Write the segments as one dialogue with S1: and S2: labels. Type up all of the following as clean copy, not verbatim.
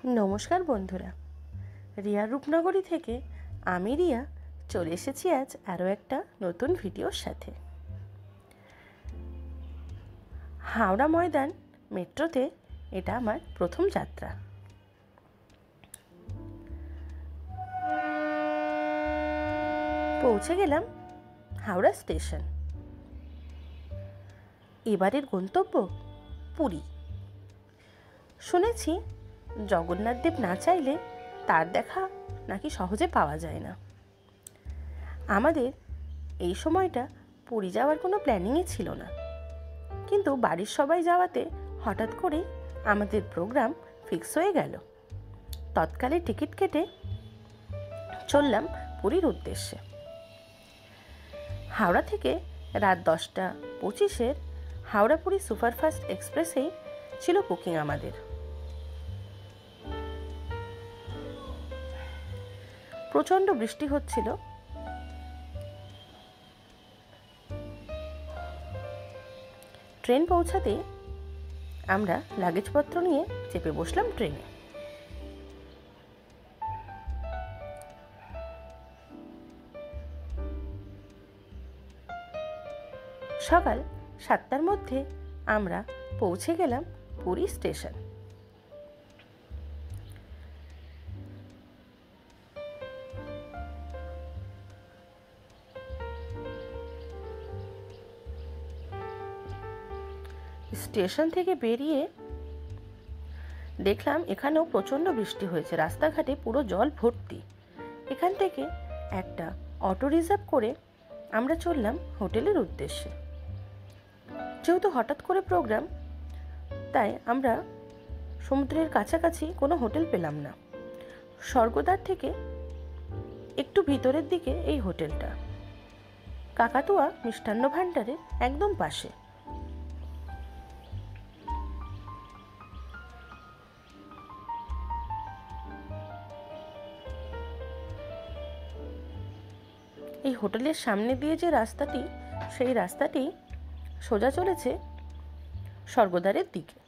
S1: নমস্কার বন্ধুরা, রিয়া রূপনগরী থেকে আমি রিয়া চলে এসেছি আজ আরও একটা নতুন ভিডিওর সাথে। হাওড়া ময়দান মেট্রোতে এটা আমার প্রথম যাত্রা। পৌঁছে গেলাম হাওড়া স্টেশন। এবারের গন্তব্য পুরী। শুনেছি জগন্নাথ দেব না চাইলে তার দেখা নাকি সহজে পাওয়া যায় না। আমাদের এই সময়টা পুরী যাওয়ার কোনো প্ল্যানিংই ছিল না, কিন্তু বাড়ির সবাই যাওয়াতে হঠাৎ করেই আমাদের প্রোগ্রাম ফিক্স হয়ে গেল। তৎকালে টিকিট কেটে চললাম পুরীর উদ্দেশ্যে। হাওড়া থেকে রাত 10:25 হাওড়া পুরী সুপারফাস্ট এক্সপ্রেসেই ছিল বুকিং আমাদের। প্রচণ্ড বৃষ্টি হচ্ছিল। ট্রেন পৌঁছাতেই আমরা লাগেজপত্র নিয়ে চেপে বসলাম ট্রেনে। সকাল 7টার মধ্যে আমরা পৌঁছে গেলাম পুরী স্টেশন। স্টেশন থেকে বেরিয়ে দেখলাম এখানেও প্রচণ্ড বৃষ্টি হয়েছে, রাস্তাঘাটে পুরো জল ভর্তি। এখান থেকে একটা অটো রিজার্ভ করে আমরা চললাম হোটেলের উদ্দেশ্যে। যেহেতু হঠাৎ করে প্রোগ্রাম, তাই আমরা সমুদ্রের কাছাকাছি কোনো হোটেল পেলাম না। স্বর্গদ্বার থেকে একটু ভিতরের দিকে এই হোটেলটা, কাকাতুয়া মিষ্টান্ন ভাণ্ডারের একদম পাশে। এই হোটেলের সামনে দিয়ে যে রাস্তাটি, সেই রাস্তাটি সোজা চলেছে স্বর্গদ্বারের দিকে।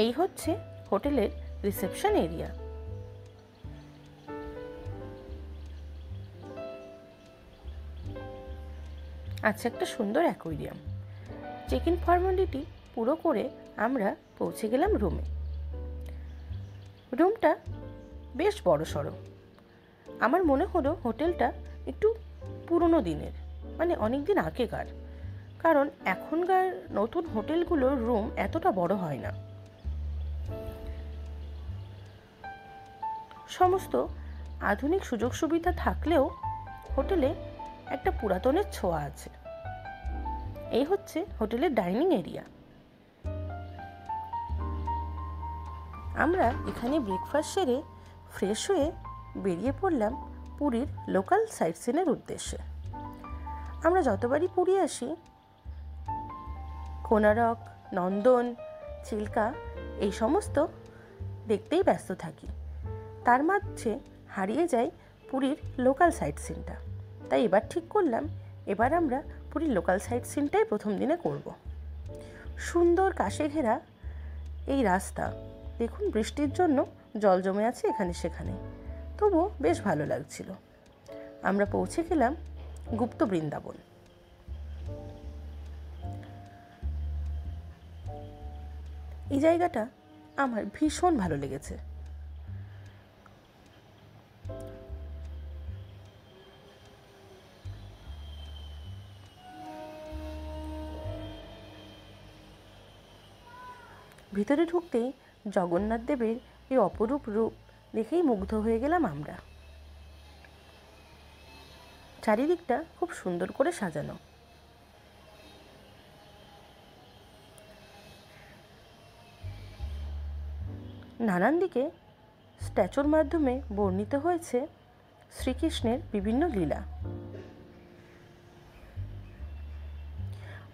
S1: এই হচ্ছে হোটেলের রিসেপশন এরিয়া। আছে একটা সুন্দর অ্যাকোয়ারিয়াম। চেক ইন ফর্মালিটি পুরো করে আমরা পৌঁছে গেলাম রুমে। রুমটা বেশ বড়সড়। আমার মনে হলো হোটেলটা একটু পুরনো দিনের, মানে অনেক দিন আগেকার, কারণ এখনকার নতুন হোটেলগুলোর রুম এতটা বড় হয় না। সমস্ত আধুনিক সুযোগ সুবিধা থাকলেও হোটেলে একটা পুরাতনের ছোঁয়া আছে। এই হচ্ছে হোটেলের ডাইনিং এরিয়া। আমরা এখানে ব্রেকফাস্ট সেরে ফ্রেশ হয়ে বেরিয়ে পড়লাম পুরীর লোকাল সাইট সিনের উদ্দেশ্যে। আমরা যতবারই পুরী আসি, কোনারক, নন্দন, চিল্কা এই সমস্ত দেখতেই ব্যস্ত থাকি। তার মাঝে হারিয়ে যায় পুরীর লোকাল সাইট সিনটা। তাই এবার ঠিক করলাম, এবার আমরা পুরীর লোকাল সাইট সিনটাই প্রথম দিনে করব। সুন্দর কাশে ঘেরা এই রাস্তা, দেখুন বৃষ্টির জন্য জল জমে আছে এখানে সেখানে, তবুও বেশ ভালো লাগছিল। আমরা পৌঁছে গেলাম গুপ্ত বৃন্দাবন। এই জায়গাটা আমার ভীষণ ভালো লেগেছে। ভিতরে ঢুকতেই জগন্নাথ দেবের এই অপরূপ রূপ দেখেই মুগ্ধ হয়ে গেলাম আমরা। চারিদিকটা খুব সুন্দর করে সাজানো। নানান দিকে স্ট্যাচুর মাধ্যমে বর্ণিত হয়েছে শ্রীকৃষ্ণের বিভিন্ন লীলা।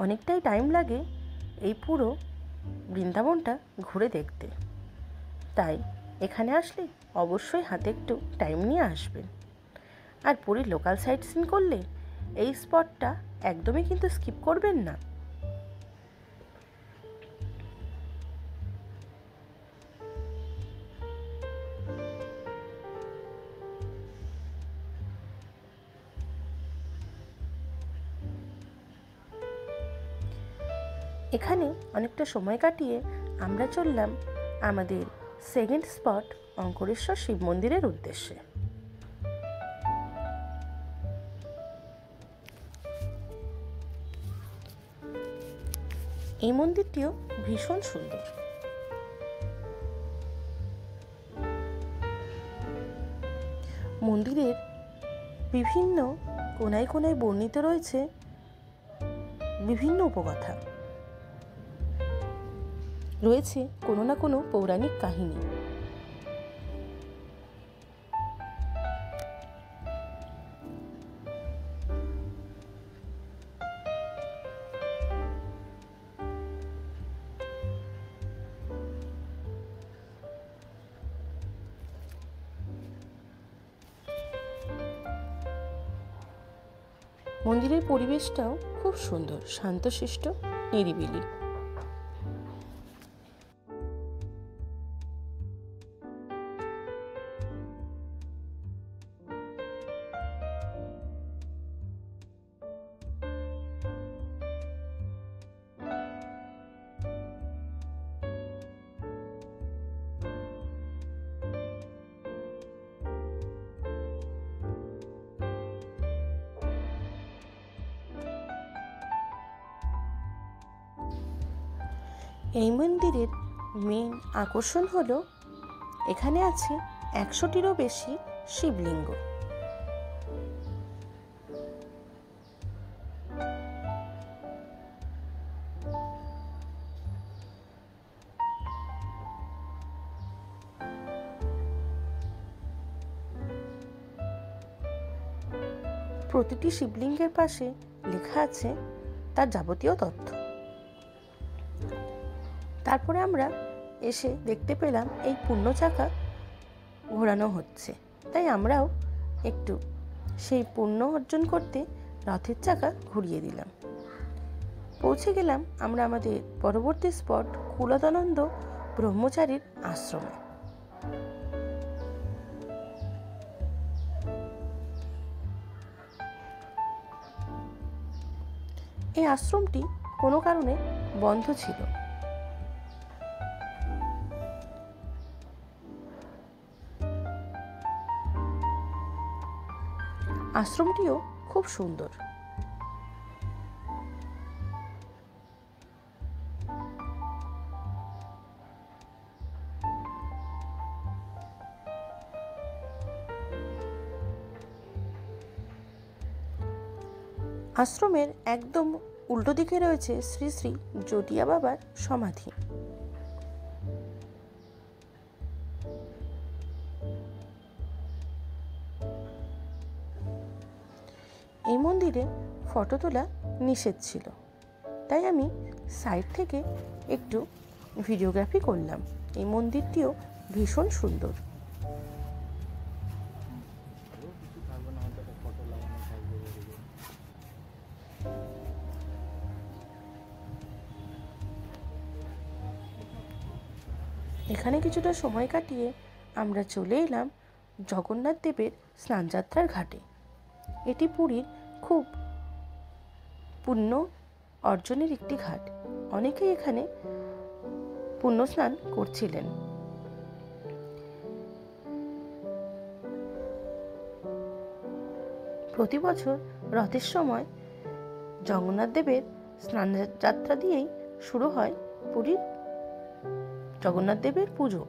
S1: অনেকটাই টাইম লাগে এই পুরো বৃন্দাবনটা ঘুরে দেখতে, তাই এখানে আসলে অবশ্যই হাতে একটু টাইম নিয়ে আসবেন। আর পুরীর লোকাল সাইট সিন করলে এই স্পটটা একদমই কিন্তু স্কিপ করবেন না। এখানে অনেকটা সময় কাটিয়ে আমরা চললাম আমাদের সেকেন্ড স্পট অঙ্কুরেশ্বর শিব মন্দিরের উদ্দেশ্যে। এই মন্দিরটিও ভীষণ সুন্দর। মন্দিরের বিভিন্ন কোনায় কোনায় বর্ণিত রয়েছে বিভিন্ন উপকথা, রয়েছে কোনো না কোনো পৌরাণিক কাহিনী। মন্দিরের পরিবেশটাও খুব সুন্দর, শান্তশিষ্ট, নিরিবিলি। এই মন্দিরের মেন আকর্ষণ হলো এখানে আছে 100টিরও বেশি শিবলিঙ্গ। প্রতিটি শিবলিঙ্গের পাশে লেখা আছে তার যাবতীয় তথ্য। তারপরে আমরা এসে দেখতে পেলাম এই পূর্ণ চাকা ঘোরানো হচ্ছে, তাই আমরাও একটু সেই পুণ্য অর্জন করতে রথের চাকা ঘুরিয়ে দিলাম। পৌঁছে গেলাম আমরা আমাদের পরবর্তী স্পট কুলদানন্দ ব্রহ্মচারীর আশ্রমে। এই আশ্রমটি কোনো কারণে বন্ধ ছিল। আশ্রমটিও খুব সুন্দর। আশ্রমের একদম উল্টো দিকে রয়েছে শ্রী শ্রী জটিয়া বাবার সমাধি। এই মন্দিরে ফটো তোলা নিষেধ ছিল, তাই আমি সাইড থেকে একটু ভিডিওগ্রাফি করলাম। এই মন্দিরটিও ভীষণ সুন্দর। এখানে কিছুটা সময় কাটিয়ে আমরা চলে এলাম জগন্নাথ দেবের স্নানযাত্রার ঘাটে। এটি পুরীর খুব পুণ্য অর্জনের একটি ঘাট। অনেকেই এখানে পুণ্য স্নান করছিলেন। প্রতি বছর রথের সময় জগন্নাথ দেবের স্নানযাত্রা দিয়েই শুরু হয় পুরীর জগন্নাথ দেবের পুজো।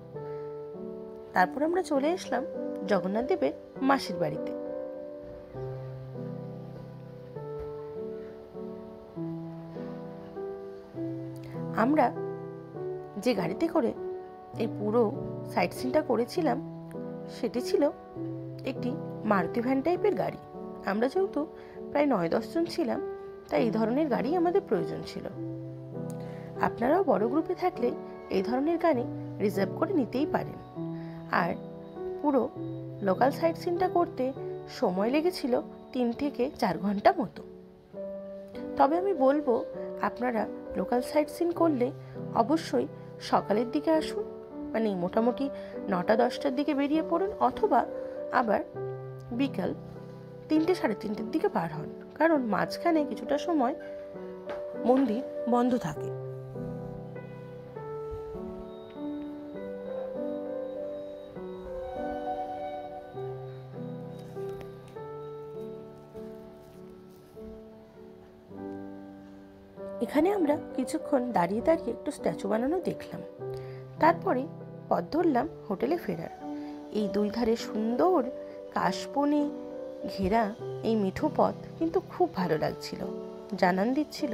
S1: তারপর আমরা চলে আসলাম জগন্নাথ দেবের মাসির বাড়িতে। আমরা যে গাড়িতে করে এই পুরো সাইট সিনটা করেছিলাম সেটি ছিল একটি মারুতি ভ্যান টাইপের গাড়ি। আমরা যেহেতু প্রায় 9-10 জন ছিলাম, তাই এই ধরনের গাড়ি আমাদের প্রয়োজন ছিল। আপনারাও বড় গ্রুপে থাকলে এই ধরনের গাড়ি রিজার্ভ করে নিতেই পারেন। আর পুরো লোকাল সাইট সিনটা করতে সময় লেগেছিল 3 থেকে 4 ঘন্টা মতো। তবে আমি বলবো আপনারা লোকাল সাইট সিন করলে অবশ্যই সকালের দিকে আসুন, মানে মোটামুটি 9টা-10টার দিকে বেরিয়ে পড়ুন, অথবা আবার বিকাল 3টে-3:30 দিকে বার হন, কারণ মাঝখানে কিছুটা সময় মন্দির বন্ধ থাকে। এখানে আমরা কিছুক্ষণ দাঁড়িয়ে দাঁড়িয়ে একটু স্ট্যাচু বানানো দেখলাম। তারপরে পথ ধরলাম হোটেলে ফেরার। এই দুই ধারে সুন্দর কাশবনে ঘেরা এই মিঠো পথ কিন্তু খুব ভালো লাগছিল। জানান দিচ্ছিল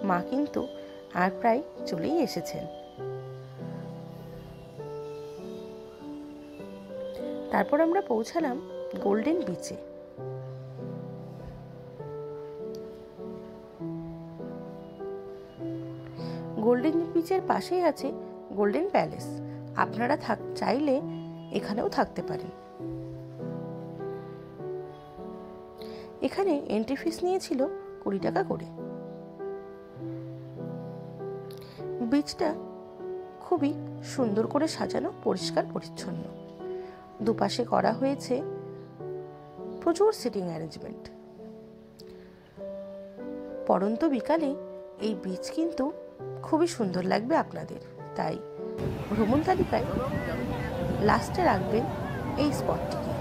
S1: মা কিন্তু আর প্রায় চলেই এসেছেন। তারপর আমরা পৌঁছালাম গোল্ডেন বিচে। গোল্ডেন বিচের পাশেই আছে গোল্ডেন প্যালেস। আপনারা চাইলে এখানেও থাকতে পারেন। এখানে এন্ট্রি ফিস নিয়েছিল 20 টাকা করে। বিচটা খুবই সুন্দর করে সাজানো, পরিষ্কার পরিচ্ছন্ন। দুপাশে করা হয়েছে প্রচুর সিটিং অ্যারেঞ্জমেন্ট। পড়ন্ত বিকালে এই বিচ কিন্তু খুবই সুন্দর লাগবে আপনাদের। তাই ভ্রমণ তালিকায় লাস্টে রাখবেন এই স্পটটিকে।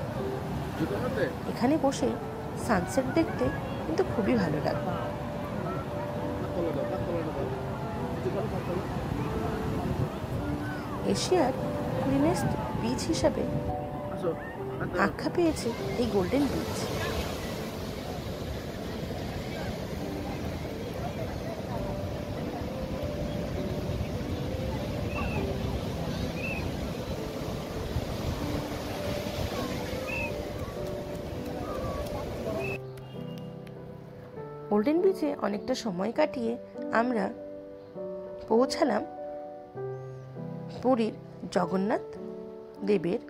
S1: এখানে বসে সানসেট দেখতে কিন্তু খুবই ভালো লাগবে। এশিয়ার ক্লিনেস্ট বিচ হিসাবে আখ্যা পেয়েছে এই গোল্ডেন বিচ। গোল্ডেন বিচে অনেকটা সময় কাটিয়ে আমরা পৌঁছালাম পুরীর জগন্নাথ দেবের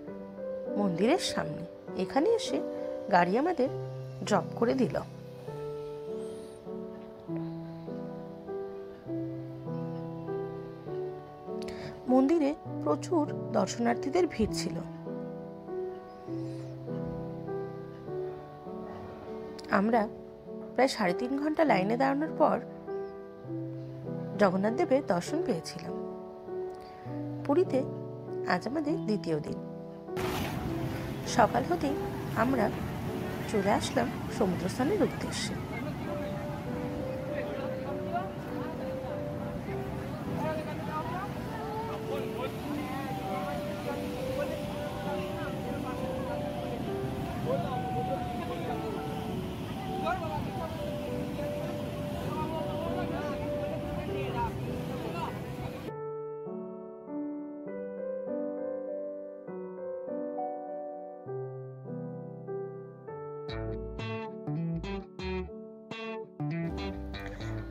S1: মন্দিরের সামনে। এখানে এসে গাড়ি আমাদের ড্রপ করে দিল। মন্দিরে প্রচুর দর্শনার্থীদের ভিড় ছিল। আমরা প্রায় 3.5 ঘন্টা লাইনে দাঁড়ানোর পর জগন্নাথ দেবের দর্শন পেয়েছিলাম। পুরীতে আজ আমাদের দ্বিতীয় দিন। সকাল হতেই আমরা চলে আসলাম সমুদ্র স্নানের উদ্দেশ্যে।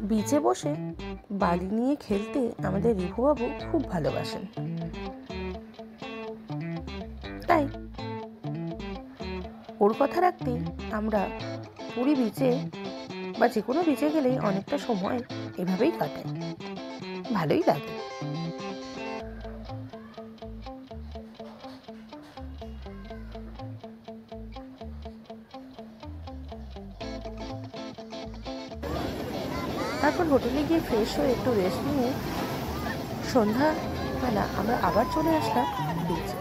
S1: বিচে বসে বালি নিয়ে খেলতে আমাদের রিভুবাবু খুব ভালোবাসেন। তাই ওর কথা রাখতেই আমরা পুরী বিচে বা যে কোনো বিচে গেলেই অনেকটা সময় এভাবেই কাটাই। ভালোই লাগে। তারপর হোটেলে গিয়ে ফ্রেশ হয়ে একটু রেস্ট নিয়ে সন্ধ্যাবেলা আমরা আবার চলে আসলাম বিচে।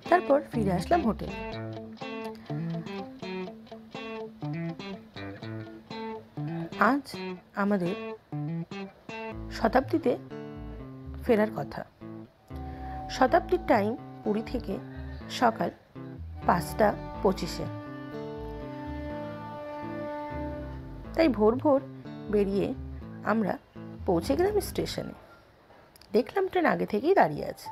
S1: তারপর ফিরে আসলাম হোটেলে। আজ আমাদের শতাব্দীতে ফেরার কথা। শতাব্দীর টাইম পুরী থেকে সকাল 5:25। তাই ভোর ভোর বেরিয়ে আমরা পৌঁছে গেলাম স্টেশনে। দেখলাম ট্রেন আগে থেকেই দাঁড়িয়ে আছে।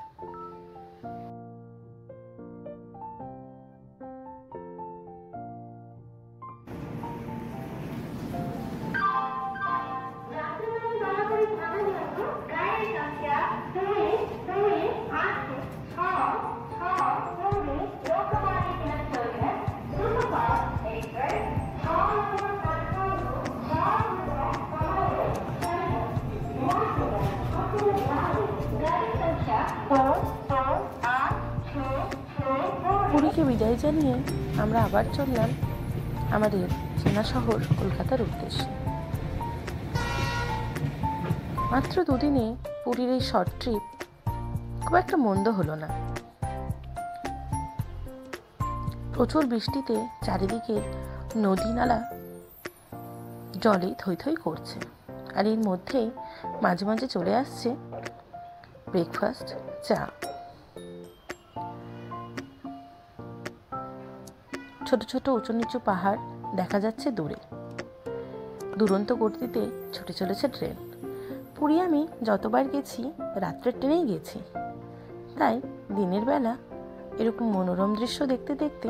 S1: পুরীকে বিদায় জানিয়ে আমরা আবার চললাম আমাদের চেনা শহর কলকাতার উদ্দেশ্যে। মাত্র 2 দিনে পুরীর এই শর্ট ট্রিপ খুব একটা মন্দ হলো না। প্রচুর বৃষ্টিতে চারিদিকে নদী নালা জলে থই থই করছে, আর এর মধ্যেই মাঝে মাঝে চলে আসছে ব্রেকফাস্ট, চা। ছোট ছোট উঁচু নিচু পাহাড় দেখা যাচ্ছে দূরে, দুরন্ত গতিতে ছুটে চলেছে ট্রেন। পুরী আমি যতবার গেছি রাত্রের ট্রেনেই গেছি, তাই দিনের বেলা এরকম মনোরম দৃশ্য দেখতে দেখতে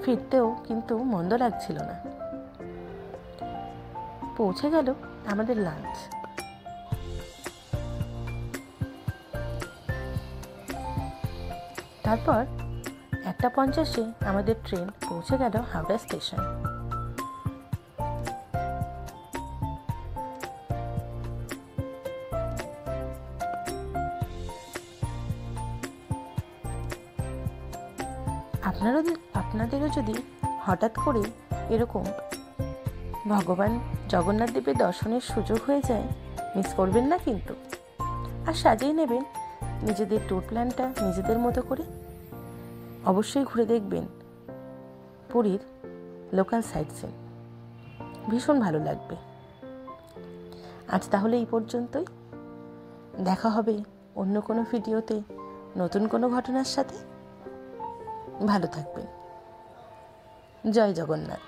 S1: ফিরতেও কিন্তু মন্দ লাগছিল না। পৌঁছে গেল আমাদের লাঞ্চ। তারপর 1:50 আমাদের ট্রেন পৌঁছে গেল হাওড়া স্টেশন। আপনাদেরও যদি হঠাৎ করে এরকম ভগবান জগন্নাথ দেবের দর্শনের সুযোগ হয়ে যায়, মিস করবেন না কিন্তু। আর সাজিয়ে নেবেন নিজেদের ট্যুর প্ল্যানটা নিজেদের মতো করে। অবশ্যই ঘুরে দেখবেন পুরীর লোকাল সাইট সিন, ভীষণ ভালো লাগবে। আজ তাহলে এই পর্যন্তই, দেখা হবে অন্য কোনো ভিডিওতে নতুন কোনো ঘটনার সাথে। ভালো থাকবেন। জয় জগন্নাথ।